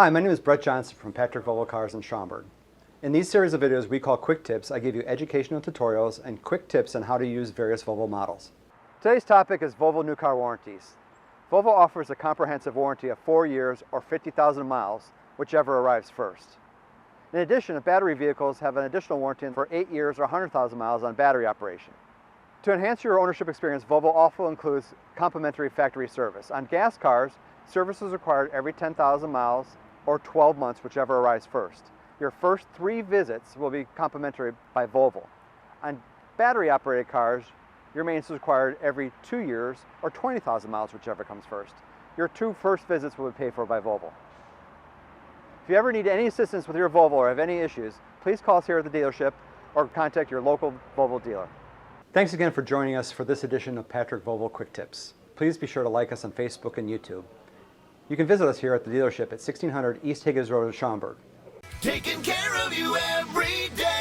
Hi, my name is Brett Johnson from Patrick Volvo Cars in Schaumburg. In these series of videos we call Quick Tips, I give you educational tutorials and quick tips on how to use various Volvo models. Today's topic is Volvo new car warranties. Volvo offers a comprehensive warranty of 4 years or 50,000 miles, whichever arrives first. In addition, battery vehicles have an additional warranty for 8 years or 100,000 miles on battery operation. To enhance your ownership experience, Volvo also includes complimentary factory service. On gas cars, service is required every 10,000 miles or 12 months, whichever arrives first. Your first 3 visits will be complimentary by Volvo. On battery-operated cars, your maintenance is required every 2 years or 20,000 miles, whichever comes first. Your 2 first visits will be paid for by Volvo. If you ever need any assistance with your Volvo or have any issues, please call us here at the dealership or contact your local Volvo dealer. Thanks again for joining us for this edition of Patrick Volvo Quick Tips. Please be sure to like us on Facebook and YouTube. You can visit us here at the dealership at 1600 East Higgins Road in Schaumburg. Taking care of you every day.